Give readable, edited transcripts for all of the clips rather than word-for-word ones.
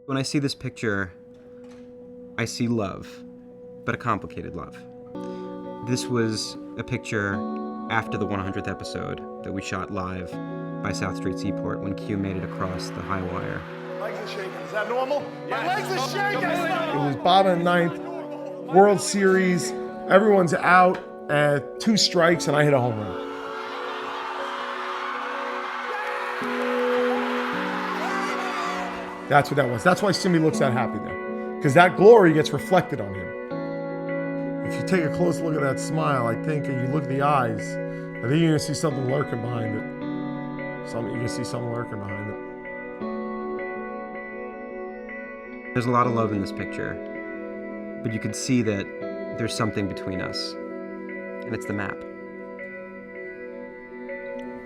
When I see this picture, I see love, but a complicated love. This was a picture after the 100th episode that we shot live by South Street Seaport when Q made it across the high wire. Legs are shaking. Is that normal? My legs are shaking. It was bottom of ninth, World Series. Everyone's out at 2 strikes, and I hit a home run. That's what that was. That's why Simmy looks that happy there, because that glory gets reflected on him. If you take a close look at that smile, I think, and you look at the eyes, I think you're gonna see something lurking behind it. You're gonna see something lurking behind it. There's a lot of love in this picture, but you can see that there's something between us, and it's the map.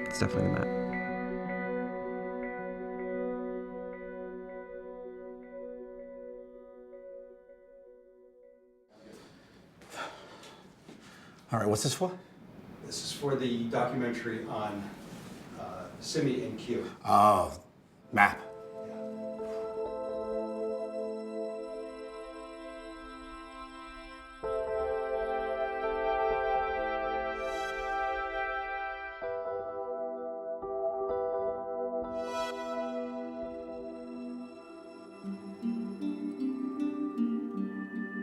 It's definitely the map. All right, what's this for? This is for the documentary on SIMMY and Q. Oh, map.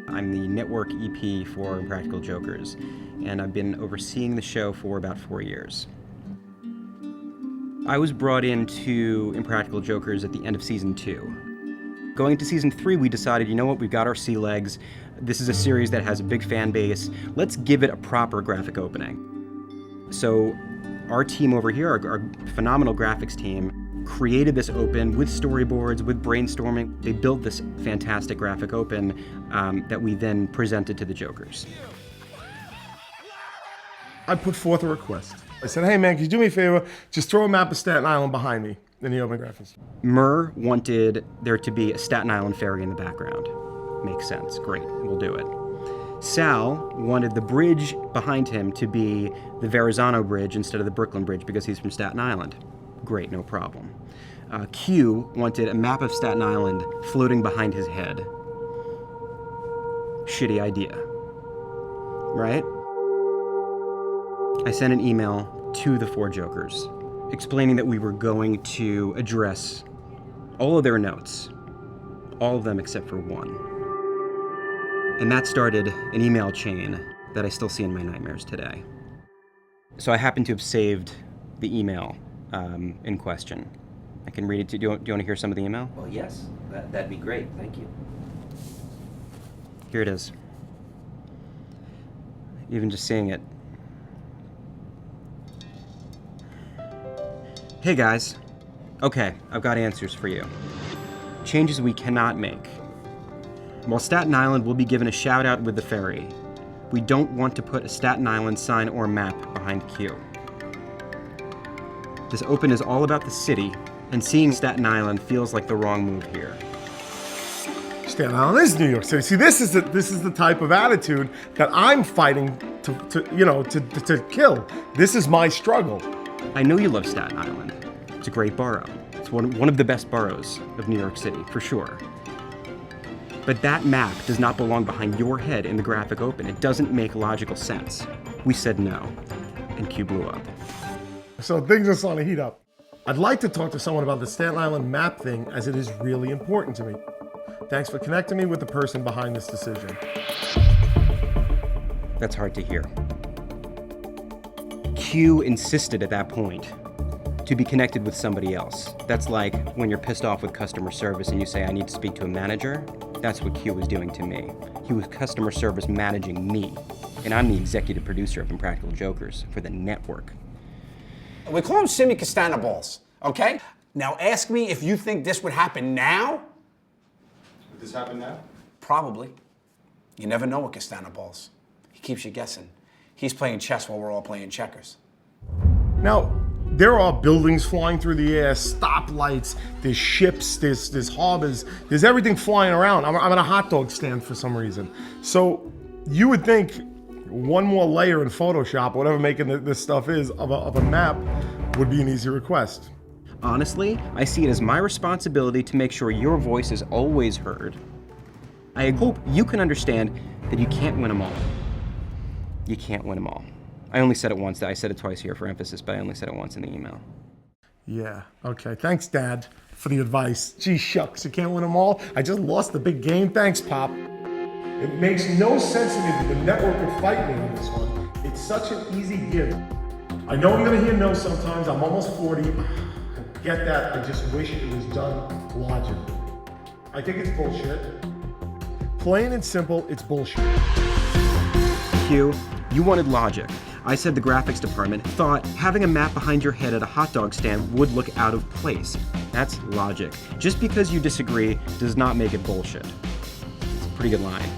I'm the network EP for Impractical Jokers, and I've been overseeing the show for about 4 years. I was brought into Impractical Jokers at the end of season 2. Going into season 3, we decided, you know what, we've got our sea legs. This is a series that has a big fan base. Let's give it a proper graphic opening. So our team over here, our phenomenal graphics team, created this open with storyboards, with brainstorming. They built this fantastic graphic open that we then presented to the Jokers. I put forth a request. I said, hey man, can you do me a favor? Just throw a map of Staten Island behind me in the open graphics. Murr wanted there to be a Staten Island ferry in the background. Makes sense, great, we'll do it. Sal wanted the bridge behind him to be the Verrazano Bridge instead of the Brooklyn Bridge because he's from Staten Island. Great, no problem. Q wanted a map of Staten Island floating behind his head. Shitty idea, right? I sent an email to the 4 Jokers explaining that we were going to address all of their notes, all of them except for one. And that started an email chain that I still see in my nightmares today. So I happen to have saved the email in question. I can read it to you. Do you want to hear some of the email? Well, yes, that'd be great, thank you. Here it is. Even just seeing it. Hey guys. Okay, I've got answers for you. Changes we cannot make. While Staten Island will be given a shout out with the ferry, we don't want to put a Staten Island sign or map behind Q. This open is all about the city, and seeing Staten Island feels like the wrong move here. Staten Island is New York City. See, this is the type of attitude that I'm fighting to kill. This is my struggle. I know you love Staten Island. It's a great borough. It's one of the best boroughs of New York City, for sure. But that map does not belong behind your head in the graphic open. It doesn't make logical sense. We said no, and Q blew up. So things are starting to heat up. I'd like to talk to someone about the Staten Island map thing, as it is really important to me. Thanks for connecting me with the person behind this decision. That's hard to hear. Q insisted at that point to be connected with somebody else. That's like when you're pissed off with customer service and you say, I need to speak to a manager. That's what Q was doing to me. He was customer service managing me. And I'm the executive producer of Impractical Jokers for the network. We call them Simmy Castana balls, okay? Now ask me if you think this would happen now? Would this happen now? Probably. You never know with Castana balls. He keeps you guessing. He's playing chess while we're all playing checkers. Now, there are buildings flying through the air, stoplights, there's ships, there's harbors, there's everything flying around. I'm at a hot dog stand for some reason. So you would think one more layer in Photoshop, whatever making this stuff is, of a map would be an easy request. Honestly, I see it as my responsibility to make sure your voice is always heard. I hope you can understand that you can't win them all. You can't win them all. I only said it once. I said it twice here for emphasis, but I only said it once in the email. Yeah, okay. Thanks, Dad, for the advice. Gee shucks, you can't win them all. I just lost the big game. Thanks, Pop. It makes no sense to me that the network would fight me on this one. It's such an easy give. I know I'm gonna hear no sometimes. I'm almost 40. I get that. I just wish it was done logically. I think it's bullshit. Plain and simple, it's bullshit. Q, you wanted logic. I said the graphics department thought having a map behind your head at a hot dog stand would look out of place. That's logic. Just because you disagree does not make it bullshit. It's a pretty good line.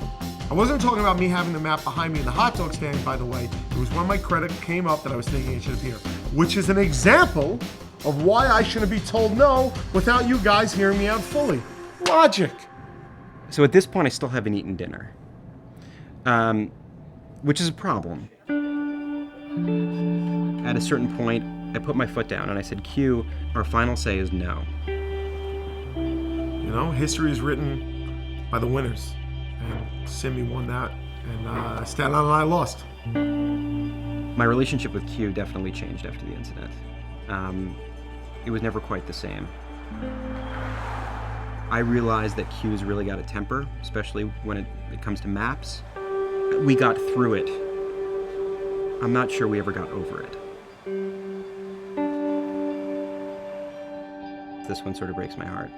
I wasn't talking about me having the map behind me in the hot dog stand, by the way. It was when my credit came up that I was thinking it should appear, which is an example of why I shouldn't be told no without you guys hearing me out fully. Logic. So at this point, I still haven't eaten dinner, which is a problem. At a certain point, I put my foot down and I said, Q, our final say is no. You know, history is written by the winners. And Simmy won that, and Staten Island and I lost. My relationship with Q definitely changed after the incident. It was never quite the same. I realized that Q's really got a temper, especially when it comes to maps. We got through it. I'm not sure we ever got over it. This one sort of breaks my heart.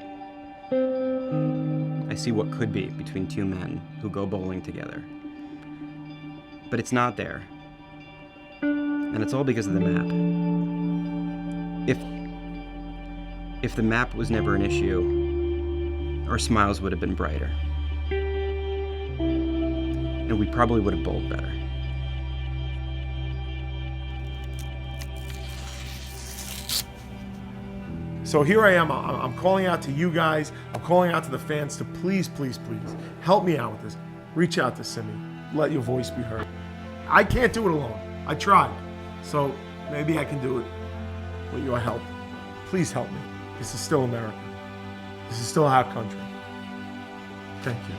I see what could be between two men who go bowling together. But it's not there. And it's all because of the map. If the map was never an issue, our smiles would have been brighter. And we probably would have bowled better. So here I am, I'm calling out to you guys, I'm calling out to the fans to please, please, please, help me out with this. Reach out to Simmy, let your voice be heard. I can't do it alone, I tried. So maybe I can do it with your help. Please help me. This is still America. This is still our country. Thank you.